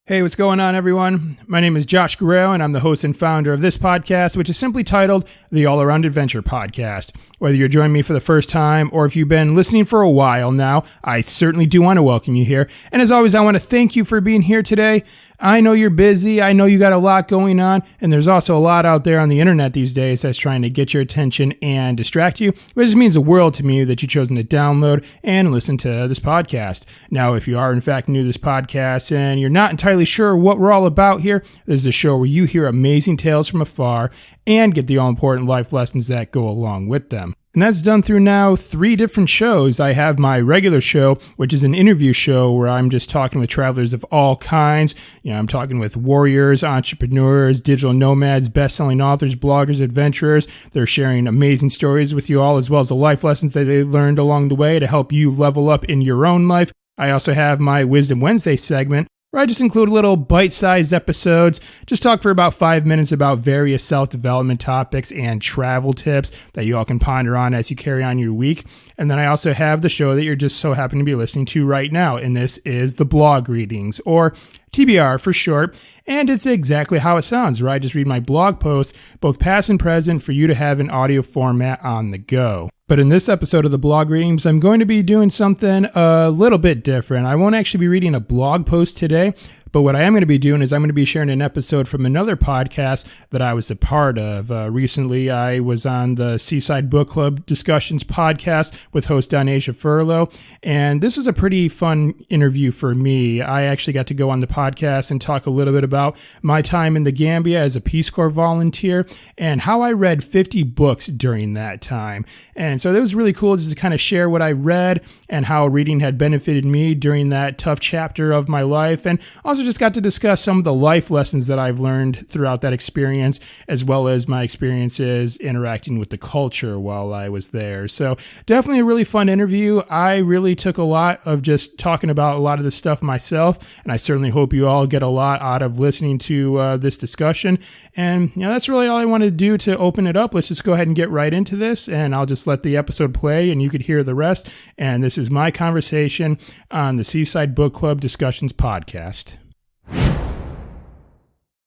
Hey, what's going on, everyone? My name is Josh Guerrero, and I'm the host and founder of this podcast, which is simply titled the All Around Adventure Podcast. Whether you're joining me for the first time or if you've been listening for a while now, I certainly do want to welcome you here. And as always, I want to thank you for being here today. I know you're busy. I know you got a lot going on, and there's also a lot out there on the internet these days that's trying to get your attention and distract you, which means the world to me that you've chosen to download and listen to this podcast. Now, if you are in fact new to this podcast and you're not entirely sure what we're all about here, this is a show where you hear amazing tales from afar and get the all-important life lessons that go along with them. And that's done through now 3 different shows. I have my regular show, which is an interview show where I'm just talking with travelers of all kinds. I'm talking with warriors, entrepreneurs, digital nomads, best-selling authors, bloggers, adventurers. They're sharing amazing stories with you all, as well as the life lessons that they learned along the way to help you level up in your own life. I also have my Wisdom Wednesday segment, where I just include little bite-sized episodes, just talk for about 5 minutes about various self-development topics and travel tips that you all can ponder on as you carry on your week. And then I also have the show that you're just so happen to be listening to right now, and this is the Blog Readings, or TBR for short, and it's exactly how it sounds, where I just read my blog posts, both past and present, for you to have in audio format on the go. But in this episode of the Blog Readings, I'm going to be doing something a little bit different. I won't actually be reading a blog post today, but what I am going to be doing is I'm going to be sharing an episode from another podcast that I was a part of. Recently, I was on the Seaside Book Club Discussions podcast with host Donasia Furlow, and this is a pretty fun interview for me. I actually got to go on the podcast and talk a little bit about my time in the Gambia as a Peace Corps volunteer and how I read 50 books during that time. And so it was really cool just to kind of share what I read and how reading had benefited me during that tough chapter of my life, and also just got to discuss some of the life lessons that I've learned throughout that experience, as well as my experiences interacting with the culture while I was there. So definitely a really fun interview. I really took a lot of just talking about a lot of this stuff myself, and I certainly hope you all get a lot out of listening to this discussion. And that's really all I wanted to do to open it up. Let's just go ahead and get right into this, and I'll just let the episode play and you could hear the rest. And this is my conversation on the Seaside Book Club Discussions podcast.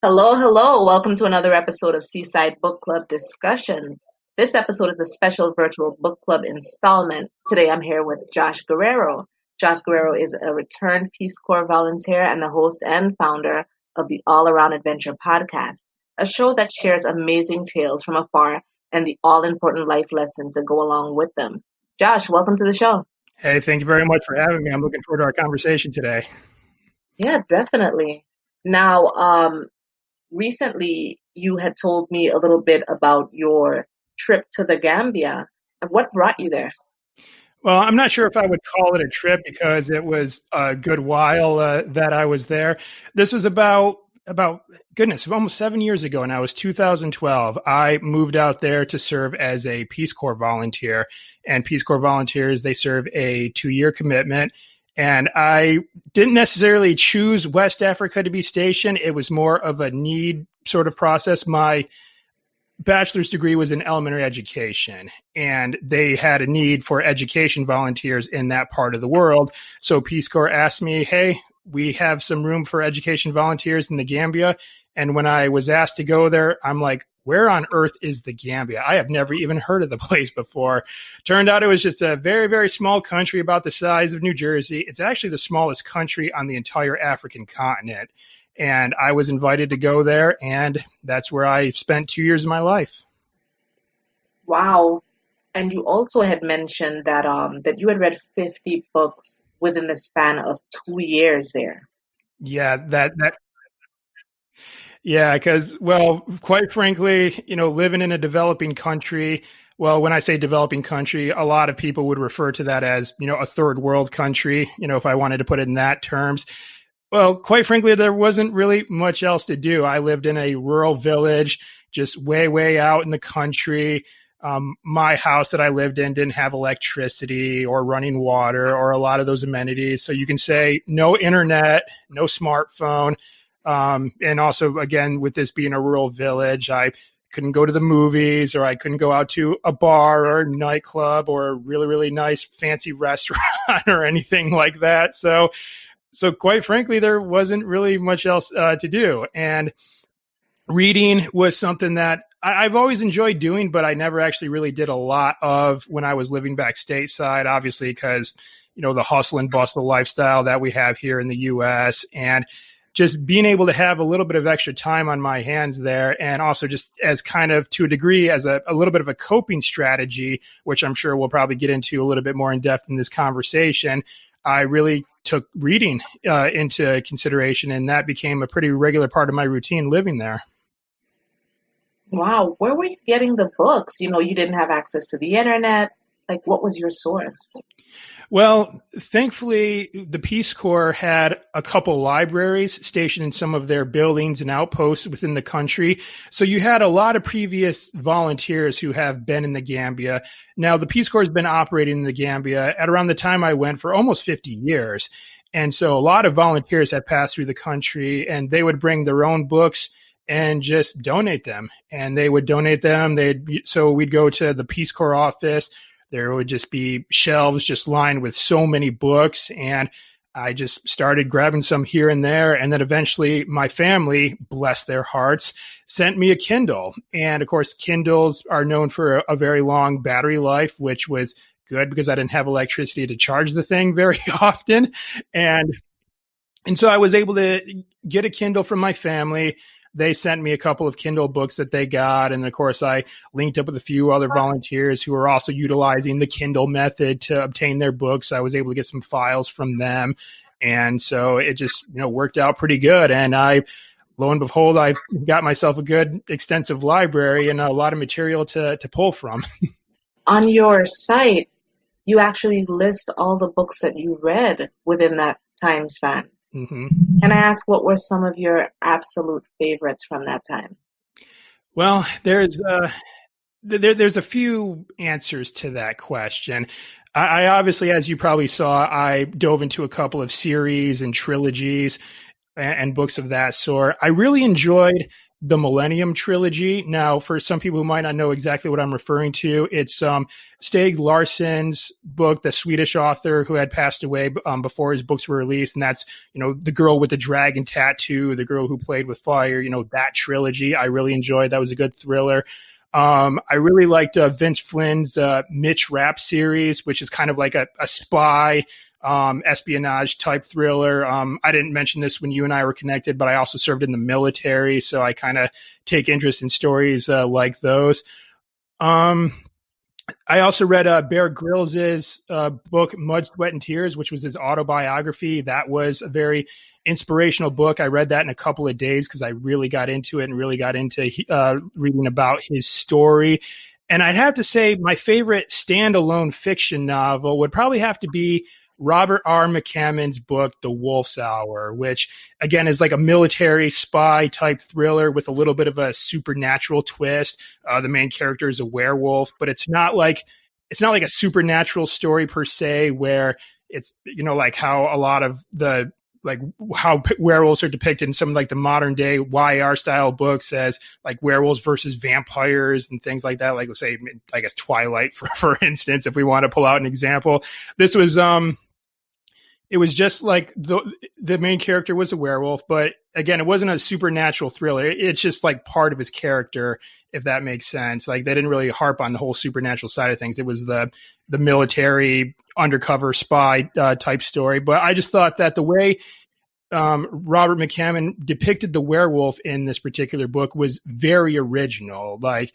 Hello. Welcome to another episode of Seaside Book Club Discussions. This episode is a special virtual book club installment. Today I'm here with Josh Guerrero. Josh Guerrero is a returned Peace Corps volunteer and the host and founder of the All Around Adventure podcast, a show that shares amazing tales from afar and the all-important life lessons that go along with them. Josh, welcome to the show. Hey, thank you very much for having me. I'm looking forward to our conversation today. Yeah, definitely. Now, recently you had told me a little bit about your trip to the Gambia. What brought you there? Well, I'm not sure if I would call it a trip because it was a good while that I was there. This was about almost 7 years ago, and I was 2012. I moved out there to serve as a Peace Corps volunteer, and Peace Corps volunteers, they serve a 2-year commitment. And I didn't necessarily choose West Africa to be stationed. It was more of a need sort of process. My bachelor's degree was in elementary education, and they had a need for education volunteers in that part of the world. So Peace Corps asked me, hey, we have some room for education volunteers in the Gambia. And when I was asked to go there, I'm like, where on earth is the Gambia? I have never even heard of the place before. Turned out it was just a very, very small country about the size of New Jersey. It's actually the smallest country on the entire African continent. And I was invited to go there, and that's where I spent 2 years of my life. Wow. And you also had mentioned that that you had read 50 books within the span of 2 years there. Yeah, Yeah, because, well, quite frankly, living in a developing country, well, when I say developing country, a lot of people would refer to that as, a third world country, if I wanted to put it in that terms. Well, quite frankly, there wasn't really much else to do. I lived in a rural village, just way, way out in the country. My house that I lived in didn't have electricity or running water or a lot of those amenities. So you can say no internet, no smartphone. And also, again, with this being a rural village, I couldn't go to the movies, or I couldn't go out to a bar or a nightclub or a really, really nice fancy restaurant or anything like that. So So quite frankly, there wasn't really much else to do. And reading was something that I've always enjoyed doing, but I never actually really did a lot of when I was living back stateside, obviously, because, the hustle and bustle lifestyle that we have here in the U.S. and just being able to have a little bit of extra time on my hands there. And also just as kind of to a degree as a little bit of a coping strategy, which I'm sure we'll probably get into a little bit more in depth in this conversation. I really took reading into consideration, and that became a pretty regular part of my routine living there. Wow, where were you getting the books? You didn't have access to the internet. Like, what was your source? Well, thankfully, the Peace Corps had a couple libraries stationed in some of their buildings and outposts within the country. So you had a lot of previous volunteers who have been in the Gambia. Now, the Peace Corps has been operating in the Gambia at around the time I went for almost 50 years. And so a lot of volunteers had passed through the country, and they would bring their own books and just donate them. And they would donate them. So we'd go to the Peace Corps office. There would just be shelves just lined with so many books. And I just started grabbing some here and there. And then eventually my family, bless their hearts, sent me a Kindle. And of course, Kindles are known for a very long battery life, which was good because I didn't have electricity to charge the thing very often. And so I was able to get a Kindle from my family. They sent me a couple of Kindle books that they got. And of course, I linked up with a few other volunteers who were also utilizing the Kindle method to obtain their books. I was able to get some files from them. And so it just, worked out pretty good. And lo and behold, I've got myself a good extensive library and a lot of material to pull from. On your site, you actually list all the books that you read within that time span. Mm-hmm. Can I ask what were some of your absolute favorites from that time? Well, there's a few answers to that question. I obviously, as you probably saw, I dove into a couple of series and trilogies and books of that sort. I really enjoyed the Millennium Trilogy. Now, for some people who might not know exactly what I'm referring to, it's Stieg Larsson's book, the Swedish author who had passed away before his books were released. And that's, The Girl with the Dragon Tattoo, The Girl Who Played with Fire, that trilogy I really enjoyed. That was a good thriller. I really liked Vince Flynn's Mitch Rapp series, which is kind of like a spy espionage type thriller. I didn't mention this when you and I were connected, but I also served in the military. So I kind of take interest in stories like those. I also read Bear Grylls' book, Mud, Sweat, and Tears, which was his autobiography. That was a very inspirational book. I read that in a couple of days because I really got into it and really got into reading about his story. And I'd have to say my favorite standalone fiction novel would probably have to be Robert R. McCammon's book, The Wolf's Hour, which again is like a military spy type thriller with a little bit of a supernatural twist. The main character is a werewolf, but it's not like a supernatural story per se, where it's, like how a lot of the, like how werewolves are depicted in some like the modern day YR style books as like werewolves versus vampires and things like that. Like, let's say, I guess Twilight, for instance, if we want to pull out an example. This was, it was just like the main character was a werewolf, but again, it wasn't a supernatural thriller. It's just like part of his character, if that makes sense. Like they didn't really harp on the whole supernatural side of things. It was the military undercover spy type story. But I just thought that the way Robert McCammon depicted the werewolf in this particular book was very original. Like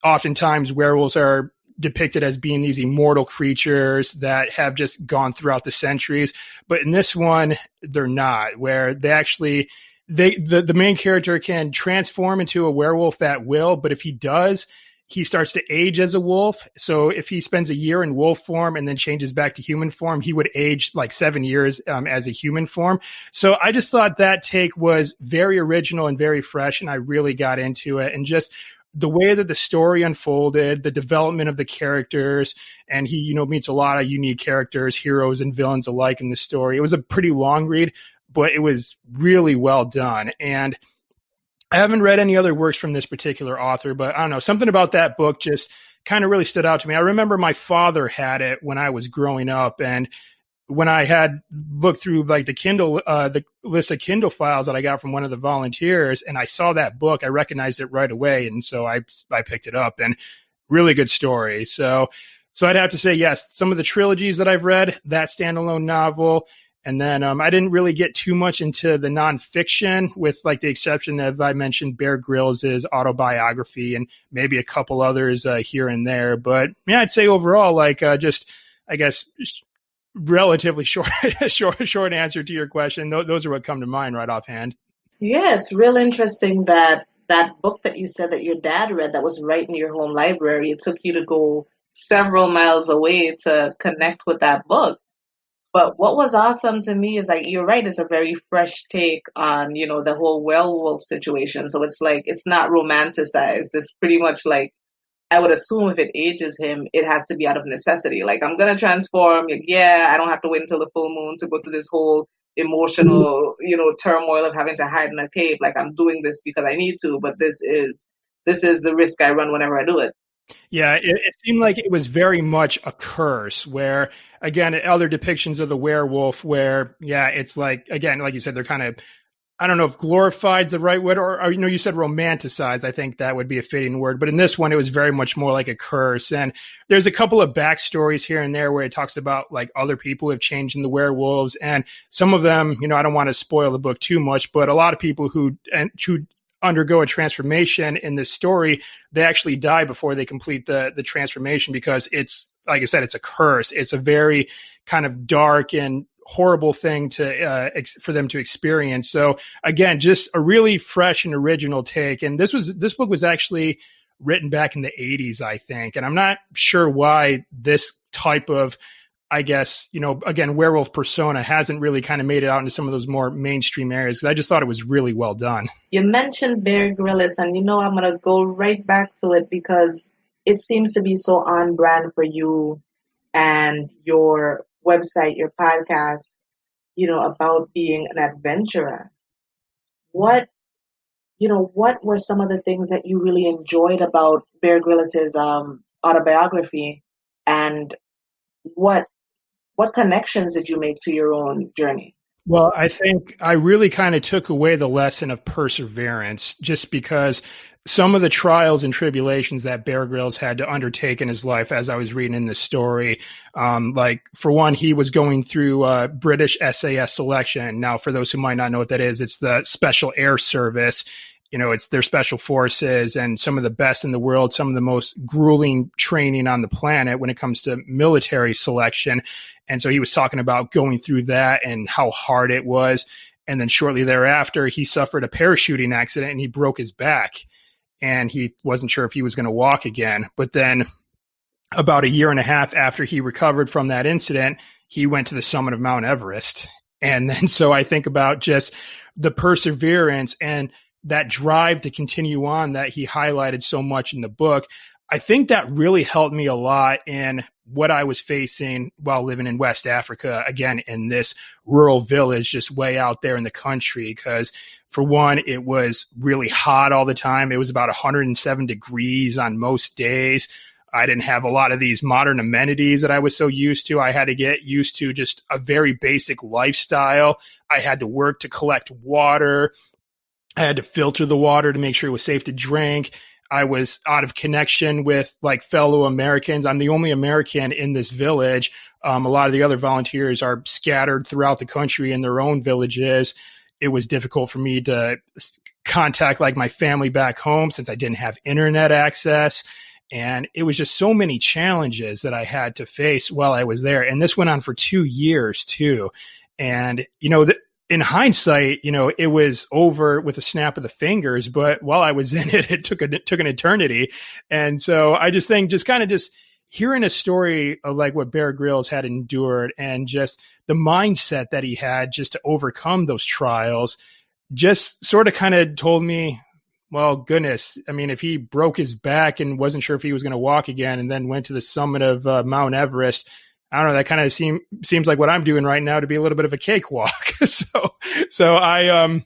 oftentimes werewolves are depicted as being these immortal creatures that have just gone throughout the centuries. But in this one, they're not, where they actually, the main character can transform into a werewolf at will. But if he does, he starts to age as a wolf. So if he spends a year in wolf form and then changes back to human form, he would age like 7 years as a human form. So I just thought that take was very original and very fresh. And I really got into it. And just the way that the story unfolded, the development of the characters, and he, meets a lot of unique characters, heroes and villains alike in the story. It was a pretty long read, but it was really well done. And I haven't read any other works from this particular author, but I don't know, something about that book just kind of really stood out to me. I remember my father had it when I was growing up, and when I had looked through like the list of Kindle files that I got from one of the volunteers, and I saw that book, I recognized it right away. And so I picked it up, and really good story. So I'd have to say, yes, some of the trilogies that I've read, that standalone novel. And then I didn't really get too much into the nonfiction, with like the exception of, I mentioned Bear Grylls' autobiography and maybe a couple others here and there. But yeah, I'd say overall, like just, I guess, relatively short answer to your question. Those are what come to mind right offhand. Yeah, it's real interesting that that book that you said that your dad read that was right in your home library, it took you to go several miles away to connect with that book. But what was awesome to me is, like, you're right, it's a very fresh take on, the whole werewolf situation. So it's like, it's not romanticized. It's pretty much like, I would assume if it ages him, it has to be out of necessity. Like, I'm going to transform. Like, yeah, I don't have to wait until the full moon to go through this whole emotional, turmoil of having to hide in a cave. Like, I'm doing this because I need to, but this is the risk I run whenever I do it. Yeah, it seemed like it was very much a curse, where, again, other depictions of the werewolf where, yeah, it's like, again, like you said, they're kind of, I don't know if glorified's the right word, or you said romanticized. I think that would be a fitting word. But in this one, it was very much more like a curse. And there's a couple of backstories here and there where it talks about like other people who have changed in the werewolves. And some of them, I don't want to spoil the book too much, but a lot of people who undergo a transformation in this story, they actually die before they complete the transformation, because it's, like I said, it's a curse. It's a very kind of dark and horrible thing for them to experience. So again, just a really fresh and original take. And this book was actually written back in the 80s, I think. And I'm not sure why this type of, I guess, again, werewolf persona hasn't really kind of made it out into some of those more mainstream areas, because I just thought it was really well done. You mentioned Bear Grylls, and I'm going to go right back to it because it seems to be so on brand for you and your website, your podcast, about being an adventurer. What were some of the things that you really enjoyed about Bear Grylls' autobiography, and what connections did you make to your own journey? Well, I think I really kind of took away the lesson of perseverance, just because some of the trials and tribulations that Bear Grylls had to undertake in his life, as I was reading in this story, like, for one, he was going through British SAS selection. Now, for those who might not know what that is, it's the Special Air Service. It's their special forces, and some of the best in the world, some of the most grueling training on the planet when it comes to military selection. And so he was talking about going through that and how hard it was. And then shortly thereafter, he suffered a parachuting accident and he broke his back, and he wasn't sure if he was going to walk again. But then about a year and a half after he recovered from that incident, he went to the summit of Mount Everest. And then so I think about just the perseverance and that drive to continue on that he highlighted so much in the book. I think that really helped me a lot in what I was facing while living in West Africa, again, in this rural village just way out there in the country. Because for one, it was really hot all the time. It was about 107 degrees on most days. I didn't have a lot of these modern amenities that I was so used to. I had to get used to just a very basic lifestyle. I had to work to collect water. I had to filter the water to make sure it was safe to drink. I was out of connection with like fellow Americans. I'm the only American in this village. A lot of the other volunteers are scattered throughout the country in their own villages. It was difficult for me to contact like my family back home since I didn't have internet access. And it was just so many challenges that I had to face while I was there. And this went on for 2 years too. And, in hindsight, it was over with a snap of the fingers, but while I was in it, it took an eternity. And so I just think just hearing a story of like what Bear Grylls had endured and just the mindset that he had just to overcome those trials, just sort of kind of told me, well, goodness, I mean, if he broke his back and wasn't sure if he was going to walk again and then went to the summit of Mount Everest, I don't know, that kind of seems like what I'm doing right now to be a little bit of a cakewalk. So that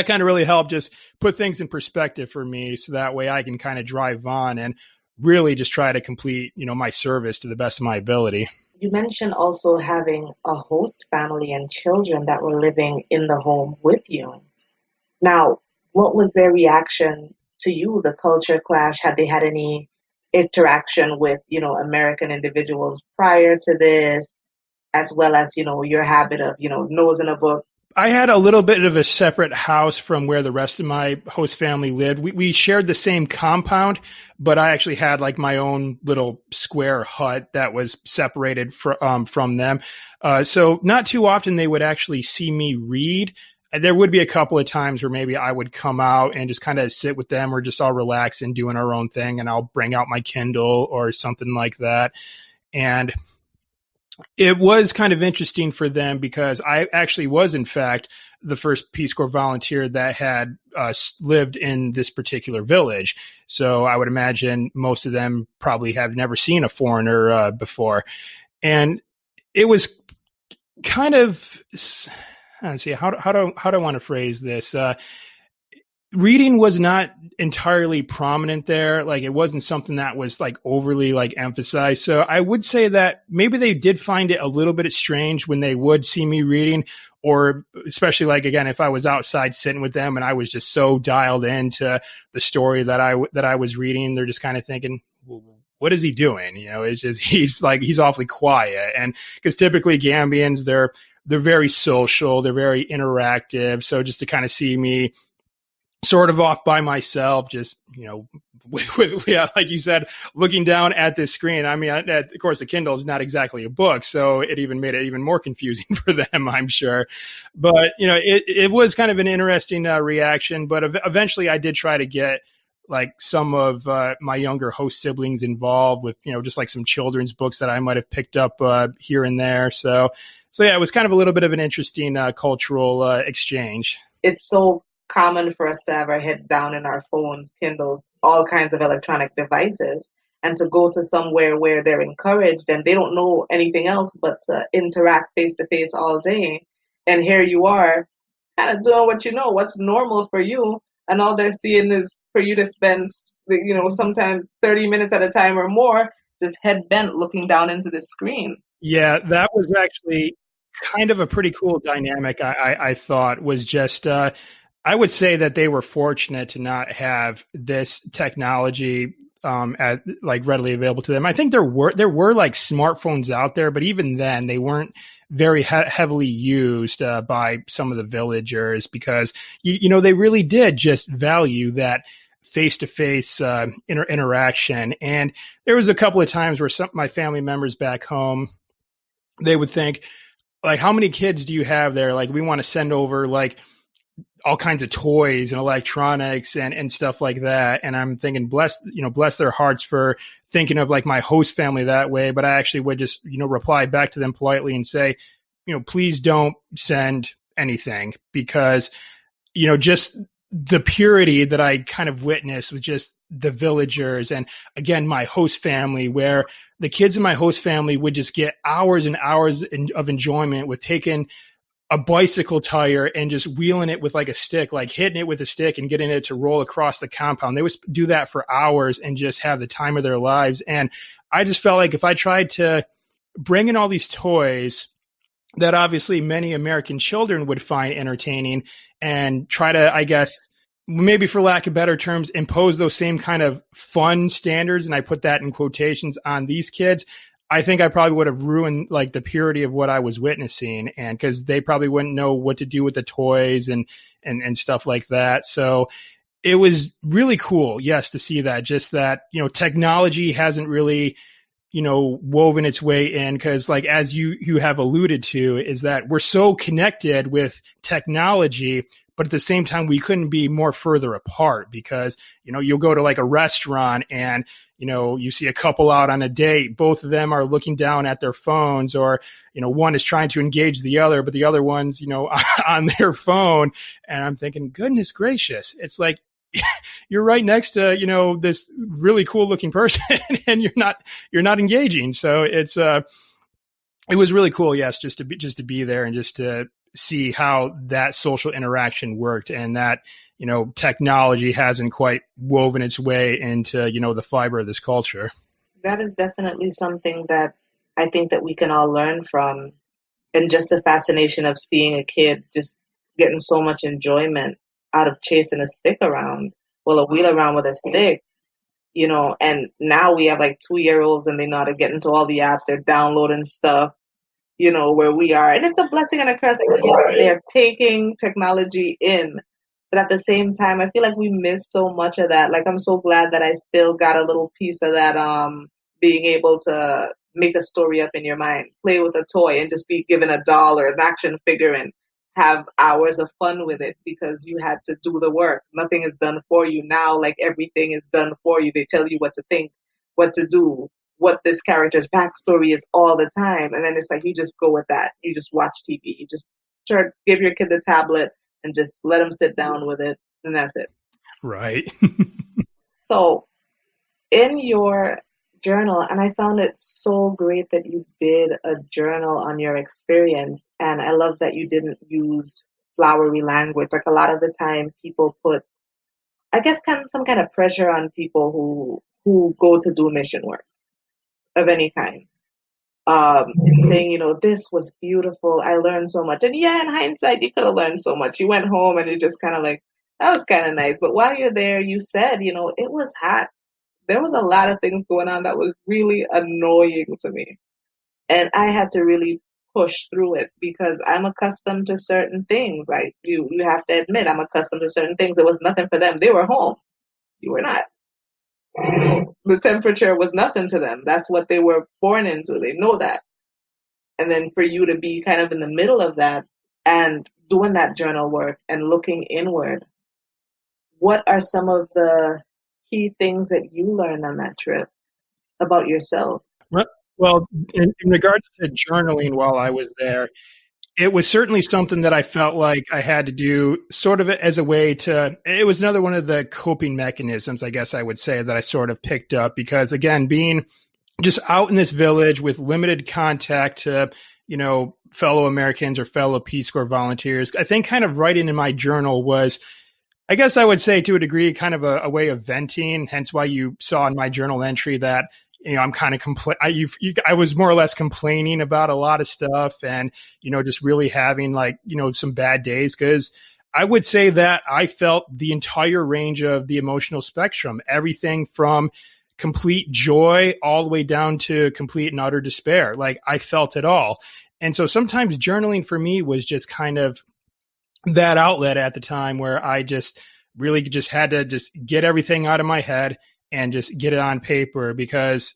kind of really helped just put things in perspective for me. So that way I can kind of drive on and really just try to complete, my service to the best of my ability. you mentioned also having a host family and children that were living in the home with you. Now, what was their reaction to you, the culture clash? Had they had any interaction with, American individuals prior to this, as well as, your habit of, nose in a book? I had a little bit of a separate house from where the rest of my host family lived. We shared the same compound, but I actually had like my own little square hut that was separated from them. So not too often they would actually see me read. There would be a couple of times where maybe I would come out and just kind of sit with them or just all relax and doing our own thing. And I'll bring out my Kindle or something like that. And it was kind of interesting for them because I actually was, in fact, the first Peace Corps volunteer that had lived in this particular village. So I would imagine most of them probably have never seen a foreigner before. And it was kind of, let's see, how do I want to phrase this? Reading was not entirely prominent there. Like it wasn't something that was like overly like emphasized. So I would say that maybe they did find it a little bit strange when they would see me reading, or especially like, again, if I was outside sitting with them and I was just so dialed into the story that I was reading, they're just kind of thinking, well, what is he doing? It's just, he's awfully quiet. And because typically Gambians, they're very social. They're very interactive. So just to kind of see me sort of off by myself, just, with like you said, looking down at this screen. I mean, of course, the Kindle is not exactly a book, so it even made it even more confusing for them, I'm sure. But, it was kind of an interesting reaction. But eventually I did try to get like some of my younger host siblings involved with, just like some children's books that I might have picked up here and there. So yeah, it was kind of a little bit of an interesting cultural exchange. It's so common for us to have our head down in our phones, Kindles, all kinds of electronic devices, and to go to somewhere where they're encouraged and they don't know anything else but to interact face to face all day. And here you are kind of doing what what's normal for you. And all they're seeing is for you to spend, sometimes 30 minutes at a time or more, just head bent looking down into the screen. Yeah, that was actually kind of a pretty cool dynamic. I thought was just, I would say that they were fortunate to not have this technology like readily available to them. I think there were like smartphones out there, but even then they weren't very heavily used by some of the villagers because they really did just value that face-to-face interaction. And there was a couple of times where some of my family members back home, they would think, like, how many kids do you have there? Like, we want to send over like all kinds of toys and electronics and stuff like that. And I'm thinking, bless their hearts for thinking of like my host family that way. But I actually would just, reply back to them politely and say, please don't send anything because, just the purity that I kind of witnessed with just the villagers. And again, my host family, where the kids in my host family would just get hours and hours of enjoyment with taking a bicycle tire and just wheeling it with like a stick, like hitting it with a stick and getting it to roll across the compound. They would do that for hours and just have the time of their lives. And I just felt like if I tried to bring in all these toys that obviously many American children would find entertaining and try to, I guess, maybe for lack of better terms, impose those same kind of fun standards, and I put that in quotations, on these kids, I think I probably would have ruined like the purity of what I was witnessing, and because they probably wouldn't know what to do with the toys and stuff like that. So it was really cool, yes, to see that, just that, technology hasn't really, woven its way in, because like, as you have alluded to, is that we're so connected with technology, but at the same time, we couldn't be more further apart because, you'll go to like a restaurant and, you see a couple out on a date, both of them are looking down at their phones, or, one is trying to engage the other, but the other one's, on their phone. And I'm thinking, goodness gracious, it's like, you're right next to, this really cool looking person and you're not engaging. So it was really cool. Yes. Just to be there and just to see how that social interaction worked, and that, technology hasn't quite woven its way into, the fiber of this culture. That is definitely something that I think that we can all learn from, and just the fascination of seeing a kid just getting so much enjoyment out of chasing a stick around, well, a wheel around with a stick, and now we have like 2 year olds and they know how to get into all the apps, they're downloading stuff, where we are. And it's a blessing and a curse. Like, yes, they're taking technology in. But at the same time, I feel like we miss so much of that. Like, I'm so glad that I still got a little piece of that, being able to make a story up in your mind, play with a toy and just be given a doll or an action figure and have hours of fun with it because you had to do the work. Nothing is done for you now. Like, everything is done for you. They tell you what to think, what to do, what this character's backstory is all the time. And then it's like, you just go with that. You just watch TV. You just give your kid the tablet and just let them sit down with it. And that's it. Right. So in your journal, and I found it so great that you did a journal on your experience. And I love that you didn't use flowery language. Like, a lot of the time people put, I guess, some kind of pressure on people who go to do mission work of any kind. Saying, this was beautiful. I learned so much. And yeah, in hindsight, you could have learned so much. You went home and you just kind of like, that was kind of nice. But while you're there, you said, it was hot. There was a lot of things going on that was really annoying to me. And I had to really push through it because I'm accustomed to certain things. Like, you have to admit, I'm accustomed to certain things. It was nothing for them. They were home. You were not. The temperature was nothing to them. That's what they were born into. They know that. And then for you to be kind of in the middle of that and doing that journal work and looking inward, what are some of the key things that you learned on that trip about yourself? Well, in regards to journaling while I was there, it was certainly something that I felt like I had to do sort of as a way it was another one of the coping mechanisms, I guess I would say, that I sort of picked up because, again, being just out in this village with limited contact to, fellow Americans or fellow Peace Corps volunteers, I think kind of writing in my journal was, I guess I would say to a degree, kind of a way of venting, hence why you saw in my journal entry that I'm kind of I was more or less complaining about a lot of stuff and, just really having some bad days because I would say that I felt the entire range of the emotional spectrum, everything from complete joy all the way down to complete and utter despair. Like, I felt it all. And so sometimes journaling for me was just kind of that outlet at the time where I just really just had to just get everything out of my head and just get it on paper, because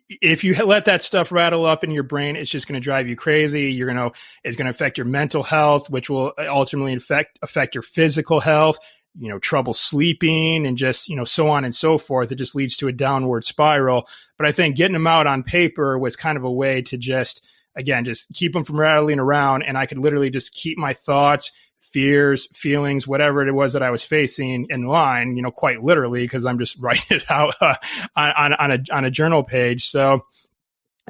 if you let that stuff rattle up in your brain, it's just going to drive you crazy. It's going to affect your mental health, which will ultimately affect your physical health, trouble sleeping and just, so on and so forth. It just leads to a downward spiral. But I think getting them out on paper was kind of a way to just keep them from rattling around. And I could literally just keep my thoughts, fears, feelings, whatever it was that I was facing in line, quite literally, because I'm just writing it out on a journal page. So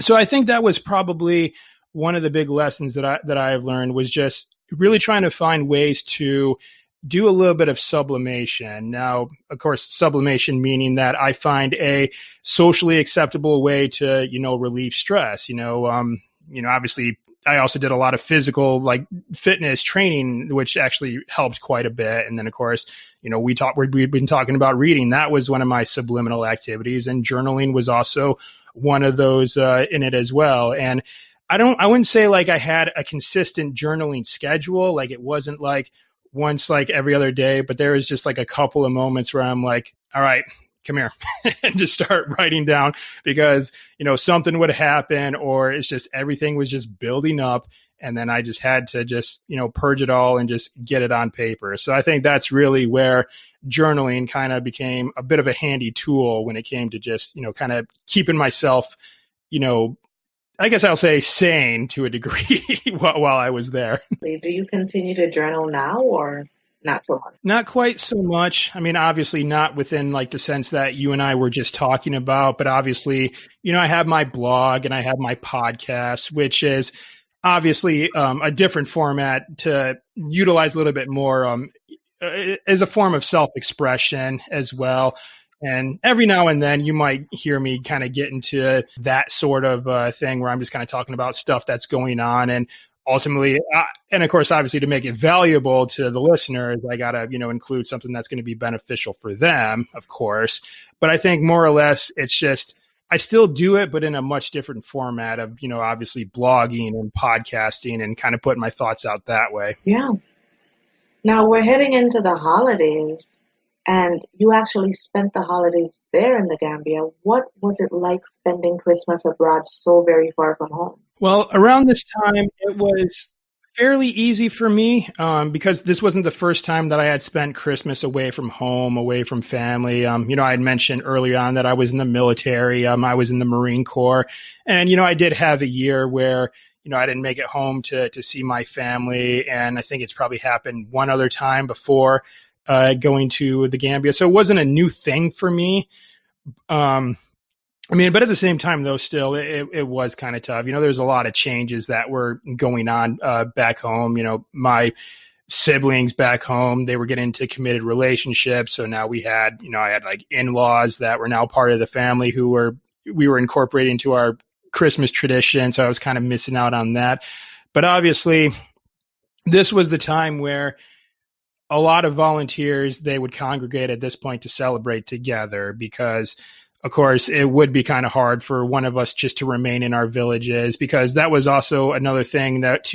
I think that was probably one of the big lessons that I've learned, was just really trying to find ways to do a little bit of sublimation. Now, of course, sublimation meaning that I find a socially acceptable way to, relieve stress. Obviously, I also did a lot of physical, like fitness training, which actually helped quite a bit. And then, of course, we've been talking about reading. That was one of my subliminal activities, and journaling was also one of those in it as well. And I wouldn't say like I had a consistent journaling schedule. Like, it wasn't like once like every other day, but there was just like a couple of moments where I'm like, all right, come here, and just start writing down, because, something would happen, or it's just everything was just building up. And then I just had to just, purge it all and just get it on paper. So I think that's really where journaling kind of became a bit of a handy tool when it came to just, kind of keeping myself, I guess I'll say sane to a degree while I was there. Do you continue to journal now, or not so much? Not quite so much. I mean, obviously not within like the sense that you and I were just talking about, but obviously, I have my blog and I have my podcast, which is obviously a different format to utilize a little bit more as a form of self-expression as well. And every now and then you might hear me kind of get into that sort of thing where I'm just kind of talking about stuff that's going on. And ultimately, and of course, obviously to make it valuable to the listeners, I got to, include something that's going to be beneficial for them, of course. But I think more or less it's just, I still do it, but in a much different format of, obviously blogging and podcasting and kind of putting my thoughts out that way. Yeah. Now we're heading into the holidays. And you actually spent the holidays there in the Gambia. What was it like spending Christmas abroad so very far from home? Well, around this time, it was fairly easy for me because this wasn't the first time that I had spent Christmas away from home, away from family. I had mentioned early on that I was in the military. I was in the Marine Corps. And, I did have a year where I didn't make it home to see my family. And I think it's probably happened one other time before going to the Gambia. So it wasn't a new thing for me. But at the same time, though, still, it was kind of tough. There's a lot of changes that were going on back home. My siblings back home, they were getting into committed relationships. So now we had, I had like in-laws that were now part of the family we were incorporating into our Christmas tradition. So I was kind of missing out on that. But obviously, this was the time where a lot of volunteers, they would congregate at this point to celebrate together because, of course, it would be kind of hard for one of us just to remain in our villages because that was also another thing that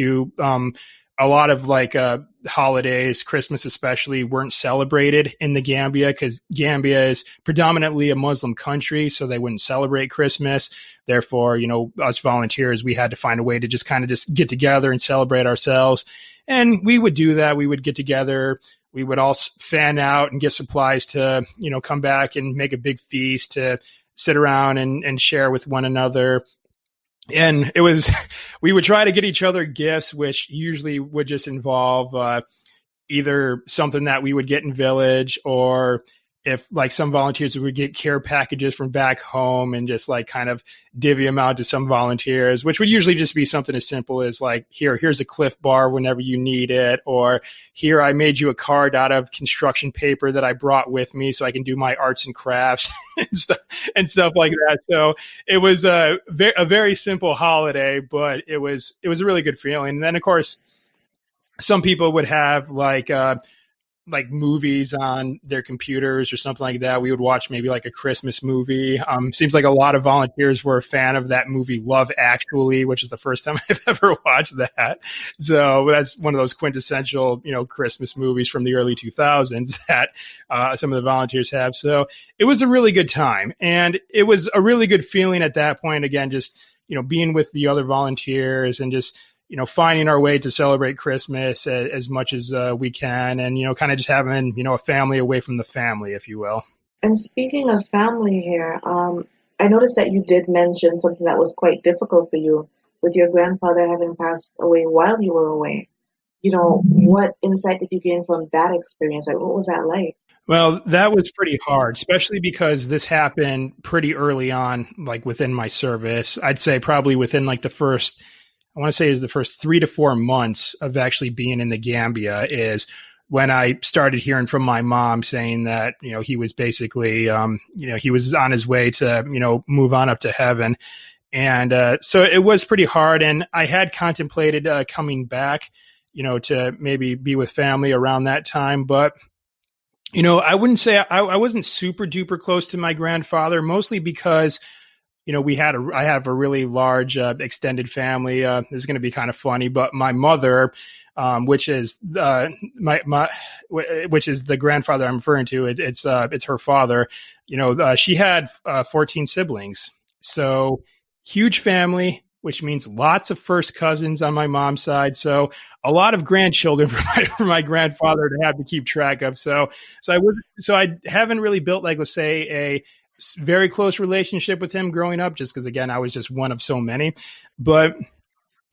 a lot of holidays, Christmas especially, weren't celebrated in the Gambia because Gambia is predominantly a Muslim country, so they wouldn't celebrate Christmas. Therefore, us volunteers, we had to find a way to just kind of just get together and celebrate ourselves. And we would do that. We would get together. We would all fan out and get supplies to, come back and make a big feast to sit around and share with one another. And we would try to get each other gifts, which usually would just involve either something that we would get in village or if some volunteers would get care packages from back home and just kind of divvy them out to some volunteers, which would usually just be something as simple as here's a Cliff Bar whenever you need it. Or here, I made you a card out of construction paper that I brought with me so I can do my arts and crafts and stuff like that. So it was a very simple holiday, but it was a really good feeling. And then of course, some people would have movies on their computers or something like that. We would watch maybe a Christmas movie. Seems like a lot of volunteers were a fan of that movie, Love Actually, which is the first time I've ever watched that. So that's one of those quintessential, Christmas movies from the early 2000s that some of the volunteers have. So it was a really good time. And it was a really good feeling at that point. Again, just, being with the other volunteers and just, finding our way to celebrate Christmas as much as we can and, kind of just having, a family away from the family, if you will. And speaking of family here, I noticed that you did mention something that was quite difficult for you with your grandfather having passed away while you were away. What insight did you gain from that experience? What was that like? Well, that was pretty hard, especially because this happened pretty early on, within my service. I'd say probably within the first 3 to 4 months of actually being in the Gambia is when I started hearing from my mom saying that, he was basically, he was on his way to, move on up to heaven. And so it was pretty hard. And I had contemplated coming back, to maybe be with family around that time. But, I wouldn't say I wasn't super duper close to my grandfather, mostly because I have a really large extended family. This is going to be kind of funny, but my mother, which is which is the grandfather I'm referring to, it's her father. She had 14 siblings, so huge family, which means lots of first cousins on my mom's side. So a lot of grandchildren for my grandfather to have to keep track of. So I haven't really built let's say a very close relationship with him growing up, just because, again, I was just one of so many. But,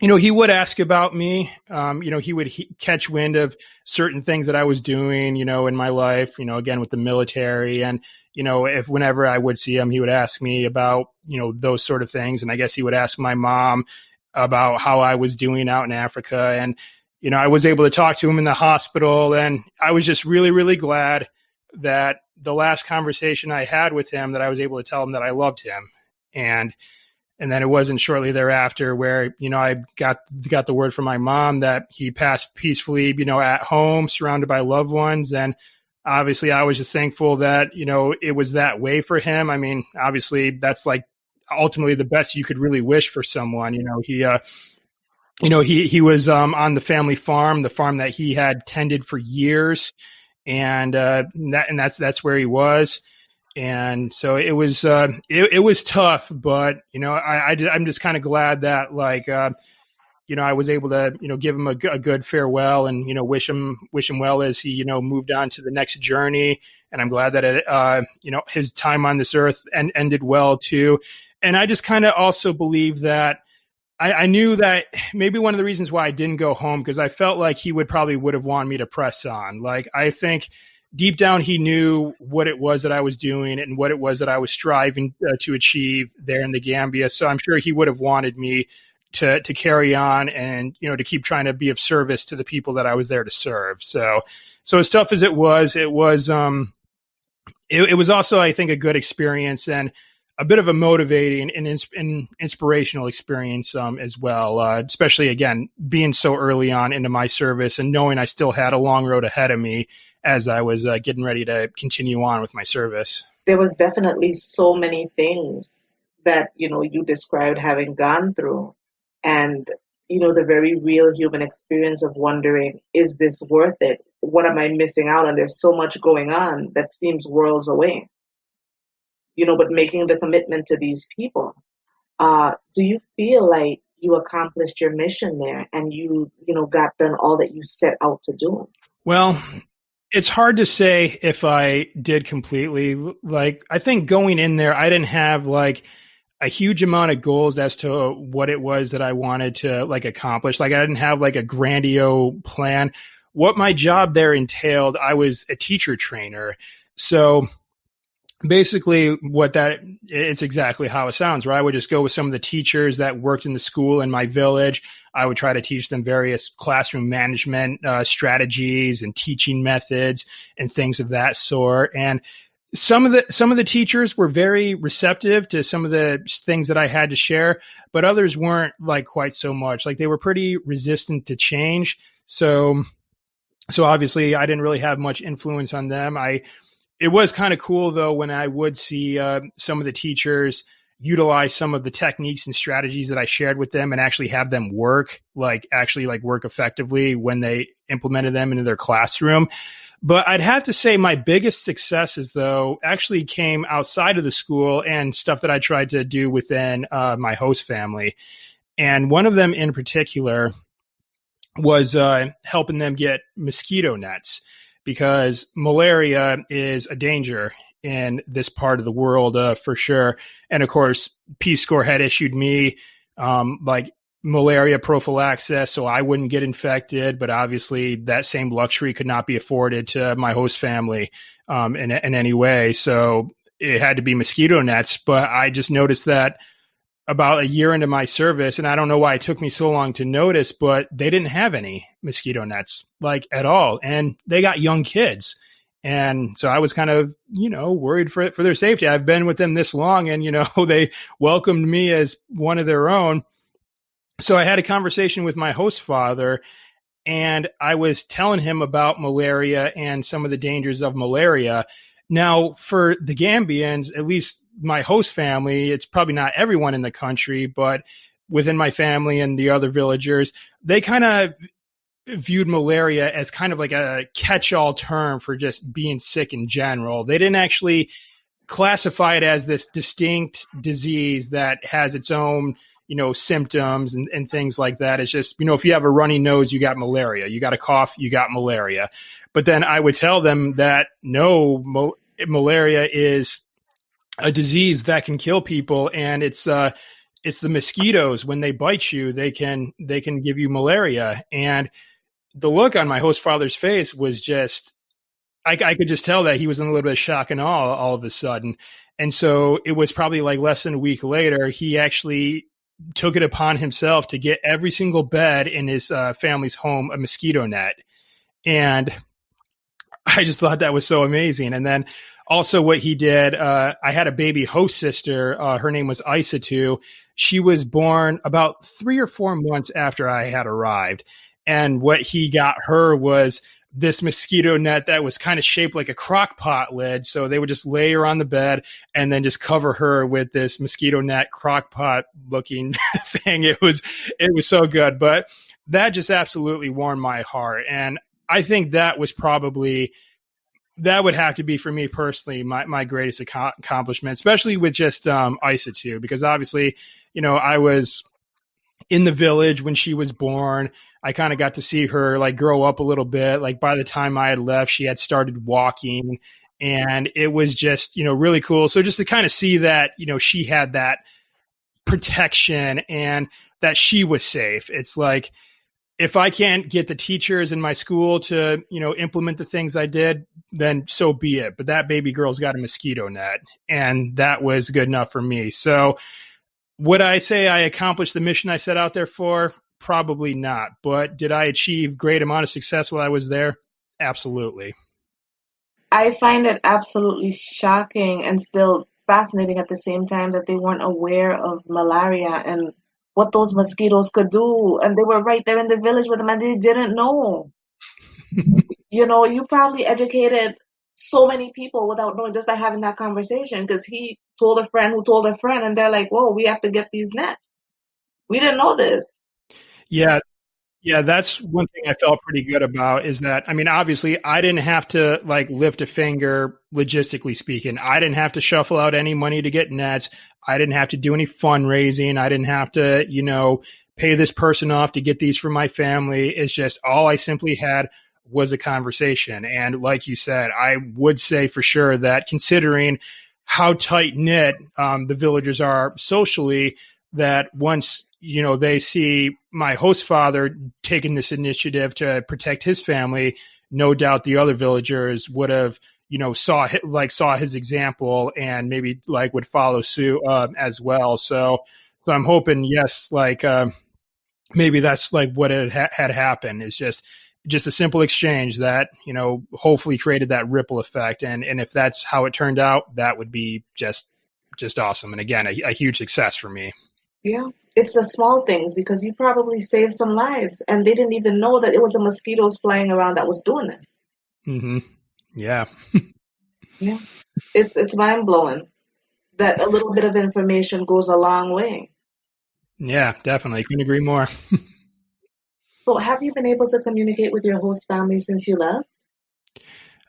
he would ask about me. He would catch wind of certain things that I was doing, in my life, again, with the military. And, whenever I would see him, he would ask me about, those sort of things. And I guess he would ask my mom about how I was doing out in Africa. And, I was able to talk to him in the hospital. And I was just really, really glad that the last conversation I had with him that I was able to tell him that I loved him. And then it wasn't shortly thereafter where, I got the word from my mom that he passed peacefully, at home, surrounded by loved ones. And obviously I was just thankful that, it was that way for him. I mean, obviously that's like ultimately the best you could really wish for someone. He was on the family farm, the farm that he had tended for years. And that's where he was. And so it was tough, but, I'm just kind of glad that I was able to, give him a good farewell and, wish him well as he, moved on to the next journey. And I'm glad that his time on this earth ended well too. And I just kind of also believe that I knew that maybe one of the reasons why I didn't go home, because I felt like he would have wanted me to press on. Like, I think deep down, he knew what it was that I was doing and what it was that I was striving to achieve there in the Gambia. So I'm sure he would have wanted me to carry on and, to keep trying to be of service to the people that I was there to serve. So as tough as it was also, I think, a good experience and a bit of a motivating and inspirational experience as well, especially, again, being so early on into my service and knowing I still had a long road ahead of me as I was getting ready to continue on with my service. There was definitely so many things that, you described having gone through. And, the very real human experience of wondering, is this worth it? What am I missing out on? There's so much going on that seems worlds away. But making the commitment to these people. Do you feel like you accomplished your mission there and you got done all that you set out to do? Well, it's hard to say if I did completely. Like, I think going in there, I didn't have like a huge amount of goals as to what it was that I wanted to accomplish. Like, I didn't have like a grandiose plan. What my job there entailed, I was a teacher trainer. So basically it's exactly how it sounds, right? I would just go with some of the teachers that worked in the school in my village. I would try to teach them various classroom management strategies and teaching methods and things of that sort. And some of the teachers were very receptive to some of the things that I had to share, but others weren't quite so much. They were pretty resistant to change. So obviously I didn't really have much influence on them. It was kind of cool, though, when I would see some of the teachers utilize some of the techniques and strategies that I shared with them and actually have them work effectively when they implemented them into their classroom. But I'd have to say my biggest successes, though, actually came outside of the school and stuff that I tried to do within my host family. And one of them in particular was helping them get mosquito nets, because malaria is a danger in this part of the world for sure. And of course, Peace Corps had issued me malaria prophylaxis so I wouldn't get infected. But obviously that same luxury could not be afforded to my host family in any way. So it had to be mosquito nets. But I just noticed that about a year into my service, and I don't know why it took me so long to notice, but they didn't have any mosquito nets at all. And they got young kids. And so I was kind of, worried for their safety. I've been with them this long and, they welcomed me as one of their own. So I had a conversation with my host father and I was telling him about malaria and some of the dangers of malaria. Now, for the Gambians, at least my host family, it's probably not everyone in the country, but within my family and the other villagers, they kind of viewed malaria as kind of like a catch-all term for just being sick in general. They didn't actually classify it as this distinct disease that has its own, symptoms and things like that. It's just, if you have a runny nose, you got malaria. You got a cough, you got malaria. But then I would tell them that no, malaria is a disease that can kill people, and it's the mosquitoes. When they bite you, they can give you malaria. And the look on my host father's face was just, I could just tell that he was in a little bit of shock and awe all of a sudden. And so it was probably less than a week later, he actually took it upon himself to get every single bed in his family's home a mosquito net. And I just thought that was so amazing. And then Also, what he did, I had a baby host sister. Her name was Isatu. She was born about 3 or 4 months after I had arrived. And what he got her was this mosquito net that was kind of shaped like a crock pot lid. So they would just lay her on the bed and then just cover her with this mosquito net crock pot looking thing. It was so good, but that just absolutely warmed my heart. And I think that would have to be for me personally, my greatest accomplishment, especially with just Isatu, because obviously, I was in the village when she was born. I kind of got to see her like grow up a little bit. Like by the time I had left, she had started walking, and it was just, really cool. So just to kind of see that, she had that protection and that she was safe. It's like, if I can't get the teachers in my school to, implement the things I did, then so be it. But that baby girl's got a mosquito net, and that was good enough for me. So would I say I accomplished the mission I set out there for? Probably not. But did I achieve great amount of success while I was there? Absolutely. I find it absolutely shocking and still fascinating at the same time that they weren't aware of malaria and what those mosquitoes could do. And they were right there in the village with them and they didn't know. You probably educated so many people without knowing, just by having that conversation, because he told a friend who told a friend, and they're like, whoa, we have to get these nets. We didn't know this. Yeah. Yeah, that's one thing I felt pretty good about, is that, obviously I didn't have to like lift a finger, logistically speaking. I didn't have to shuffle out any money to get nets. I didn't have to do any fundraising. I didn't have to, pay this person off to get these for my family. It's just all I simply had was a conversation. And like you said, I would say for sure that, considering how tight knit the villagers are socially, that once they see my host father taking this initiative to protect his family, no doubt the other villagers would have, saw his example and maybe like would follow suit as well. So I'm hoping, yes, maybe that's like what had happened. It's just a simple exchange that, hopefully created that ripple effect. And if that's how it turned out, that would be just awesome. And again, a huge success for me. Yeah, it's the small things, because you probably saved some lives and they didn't even know that it was the mosquitoes flying around that was doing this. Mm-hmm. Yeah. Yeah. It's mind blowing that a little bit of information goes a long way. Yeah, definitely. Couldn't agree more. So have you been able to communicate with your host family since you left?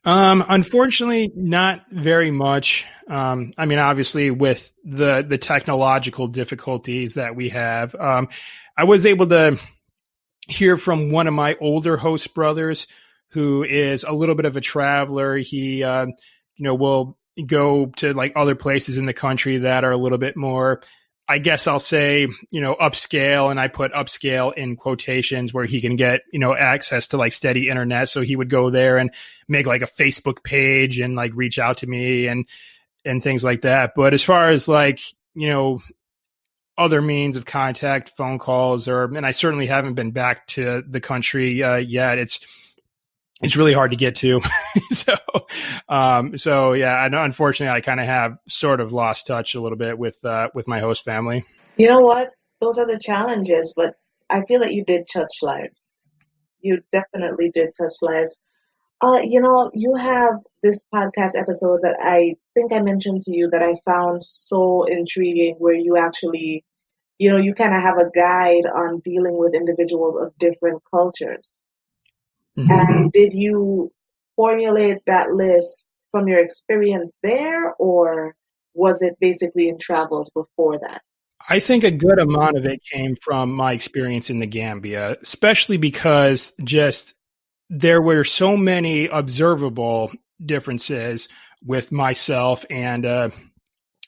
Unfortunately, not very much. Obviously with the technological difficulties that we have, I was able to hear from one of my older host brothers who is a little bit of a traveler. He, will go to like other places in the country that are a little bit more, I guess I'll say, upscale, and I put upscale in quotations, where he can get, access to like steady internet. So he would go there and make like a Facebook page and like reach out to me and things like that. But as far as like, other means of contact, phone calls, and I certainly haven't been back to the country yet. It's really hard to get to. So yeah, unfortunately I kind of have sort of lost touch a little bit with my host family. You know what? Those are the challenges, but I feel that you did touch lives. You definitely did touch lives. You have this podcast episode that I think I mentioned to you that I found so intriguing, where you actually, you kind of have a guide on dealing with individuals of different cultures. Mm-hmm. And did you formulate that list from your experience there, or was it basically in travels before that? I think a good amount of it came from my experience in the Gambia, especially because just there were so many observable differences with myself and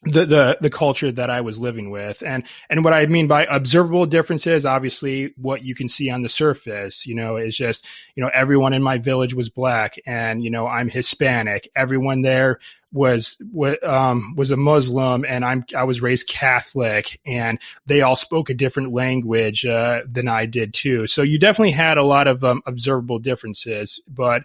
the culture that I was living with. And what I mean by observable differences, obviously what you can see on the surface, is just, everyone in my village was black, and, I'm Hispanic. Everyone there was a Muslim, and I was raised Catholic, and they all spoke a different language than I did too. So you definitely had a lot of observable differences. But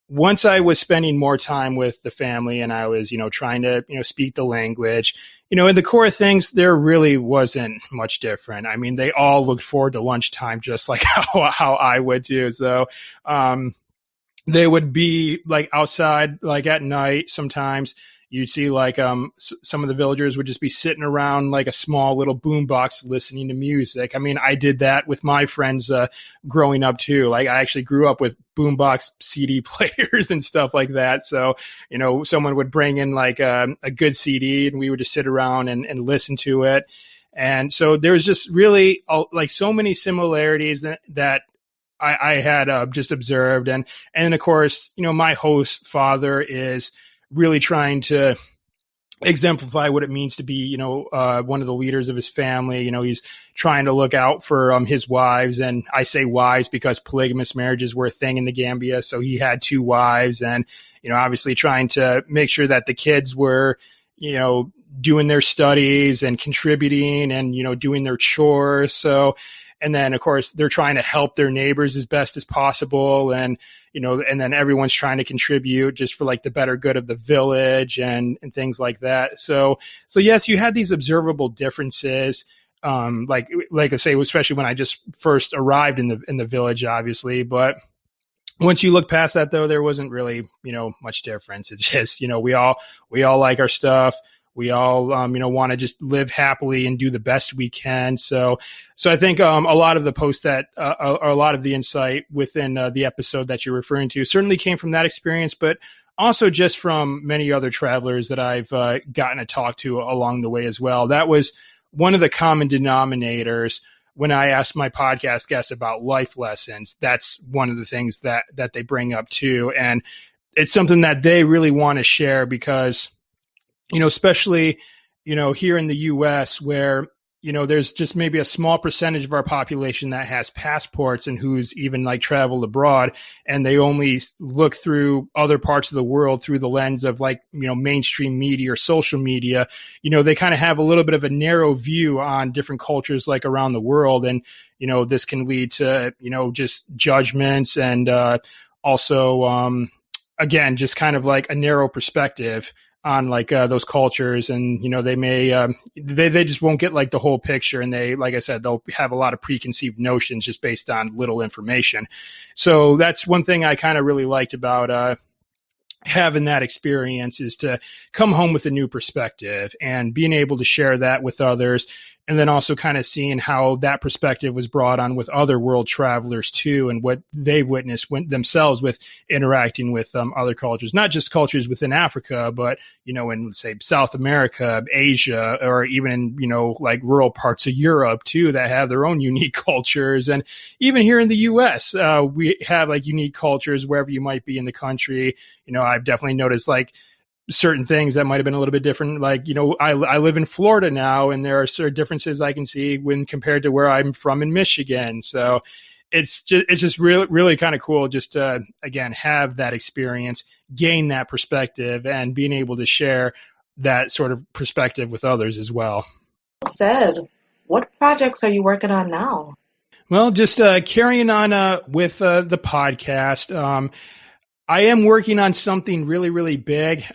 once I was spending more time with the family and I was, trying to, speak the language, in the core of things, there really wasn't much different. I mean, they all looked forward to lunchtime just like how I would too. So, they would be like outside, like at night. Sometimes you'd see like some of the villagers would just be sitting around like a small little boombox listening to music. I mean, I did that with my friends growing up too. Like I actually grew up with boombox CD players and stuff like that. So, someone would bring in like a good CD and we would just sit around and listen to it. And so there's just really like so many similarities that I had just observed. And of course, my host father is really trying to exemplify what it means to be, one of the leaders of his family. He's trying to look out for his wives. And I say wives because polygamous marriages were a thing in the Gambia. So he had 2 wives and, obviously trying to make sure that the kids were, doing their studies and contributing and, doing their chores. So, and then, of course, they're trying to help their neighbors as best as possible. And, and then everyone's trying to contribute just for like the better good of the village and things like that. So yes, you had these observable differences. Like I say, especially when I just first arrived in the village, obviously. But once you look past that, though, there wasn't really, much difference. It's just, we all like our stuff. We all, want to just live happily and do the best we can. So I think a lot of the posts that, or a lot of the insight within the episode that you're referring to certainly came from that experience, but also just from many other travelers that I've gotten to talk to along the way as well. That was one of the common denominators when I asked my podcast guests about life lessons. That's one of the things that they bring up too. And it's something that they really want to share because especially, here in the U.S. where, there's just maybe a small percentage of our population that has passports and who's even like traveled abroad, and they only look through other parts of the world through the lens of like, mainstream media or social media. They kind of have a little bit of a narrow view on different cultures like around the world. And, this can lead to, just judgments and also, again, just kind of like a narrow perspective on like those cultures. And, they may, they just won't get like the whole picture. And they, like I said, they'll have a lot of preconceived notions just based on little information. So that's one thing I kind of really liked about having that experience, is to come home with a new perspective and being able to share that with others. And then also kind of seeing how that perspective was brought on with other world travelers too, and what they've witnessed themselves with interacting with other cultures, not just cultures within Africa, but, in say South America, Asia, or even in, like rural parts of Europe too, that have their own unique cultures. And even here in the US, we have like unique cultures wherever you might be in the country. I've definitely noticed like certain things that might have been a little bit different. Like, I live in Florida now, and there are certain differences I can see when compared to where I'm from in Michigan. So it's just really, really kind of cool just to, again, have that experience, gain that perspective, and being able to share that sort of perspective with others as well. Said, what projects are you working on now? Well, just carrying on with the podcast. I am working on something really, really big.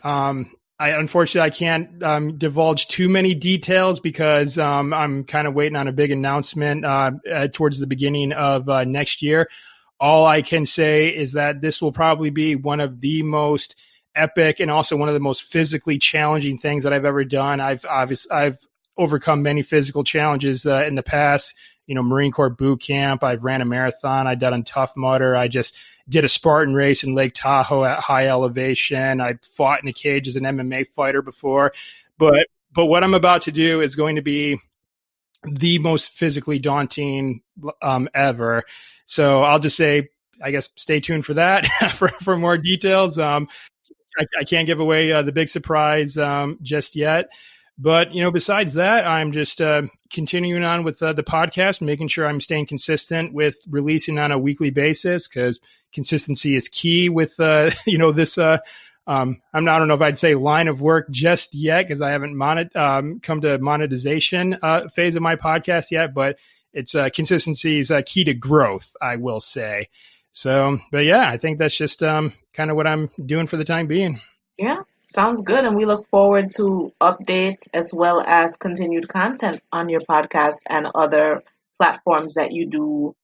Unfortunately, I can't divulge too many details because I'm kind of waiting on a big announcement towards the beginning of next year. All I can say is that this will probably be one of the most epic and also one of the most physically challenging things that I've ever done. I've overcome many physical challenges in the past. Marine Corps boot camp. I've ran a marathon. I done a Tough Mudder. I just did a Spartan race in Lake Tahoe at high elevation. I fought in a cage as an MMA fighter before. But what I'm about to do is going to be the most physically daunting ever. So I'll just say, I guess, stay tuned for that for more details. I can't give away the big surprise just yet. But, besides that, I'm just continuing on with the podcast, making sure I'm staying consistent with releasing on a weekly basis, because consistency is key with, this. I don't know if I'd say line of work just yet, because I haven't come to monetization phase of my podcast yet. But it's consistency is key to growth, I will say. So, but yeah, I think that's just kind of what I'm doing for the time being. Yeah, sounds good. And we look forward to updates as well as continued content on your podcast and other platforms that you do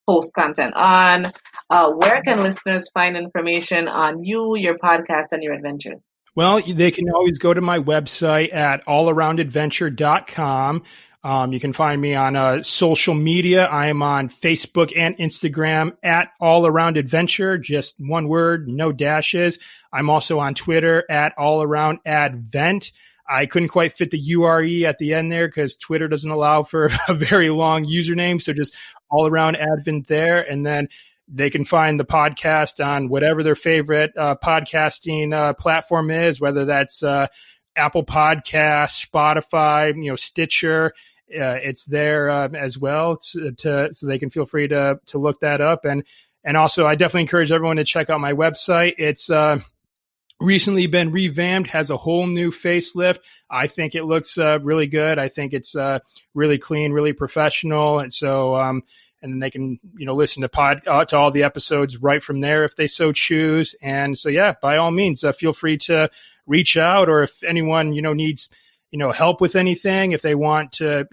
post content on. Where can listeners find information on you, your podcast, and your adventures? Well, they can always go to my website at allaroundadventure.com. You can find me on social media. I am on Facebook and Instagram at allaroundadventure, just one word, no dashes. I'm also on Twitter at allaroundadvent. I couldn't quite fit the URE at the end there because Twitter doesn't allow for a very long username. So just allaroundadvent there. And then they can find the podcast on whatever their favorite podcasting platform is, whether that's Apple Podcasts, Spotify, Stitcher. It's there as well, so they can feel free to look that up. And also, I definitely encourage everyone to check out my website. It's recently been revamped, has a whole new facelift. I think it looks really good. I think it's really clean, really professional, and so. And then they can, listen to all the episodes right from there if they so choose. And so, yeah, by all means, feel free to reach out, or if anyone, needs, help with anything, if they want to,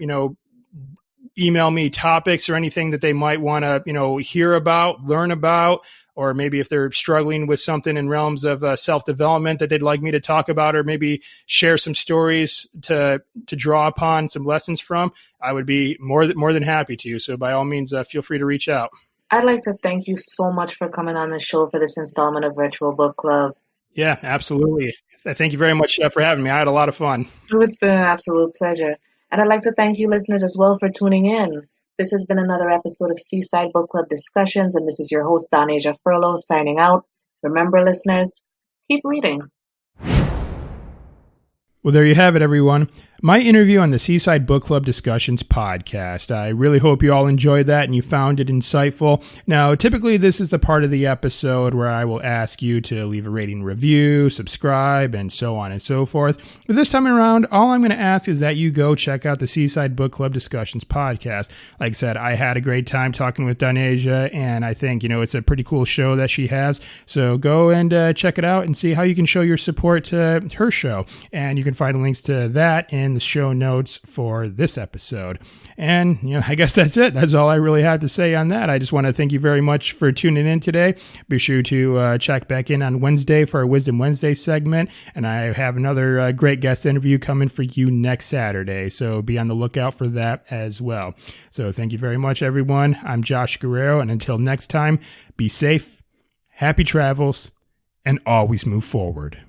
email me topics or anything that they might want to, hear about, learn about, or maybe if they're struggling with something in realms of self-development that they'd like me to talk about, or maybe share some stories to draw upon some lessons from, I would be more than happy to. So by all means, feel free to reach out. I'd like to thank you so much for coming on the show for this installment of Virtual Book Club. Yeah, absolutely. Thank you very much for having me. I had a lot of fun. It's been an absolute pleasure. And I'd like to thank you listeners as well for tuning in. This has been another episode of Seaside Book Club Discussions, and this is your host, Donasia Furlow, signing out. Remember, listeners, keep reading. Well, there you have it, everyone. My interview on the Seaside Book Club Discussions podcast. I really hope you all enjoyed that and you found it insightful. Now, typically this is the part of the episode where I will ask you to leave a rating, review, subscribe, and so on and so forth. But this time around, all I'm going to ask is that you go check out the Seaside Book Club Discussions podcast. Like I said, I had a great time talking with Donasia, and I think, it's a pretty cool show that she has. So go and check it out and see how you can show your support to her show. And you can find links to that in the show notes for this episode. And, I guess that's it. That's all I really have to say on that. I just want to thank you very much for tuning in today. Be sure to check back in on Wednesday for our Wisdom Wednesday segment. And I have another great guest interview coming for you next Saturday. So be on the lookout for that as well. So thank you very much, everyone. I'm Josh Guerrero. And until next time, be safe, happy travels, and always move forward.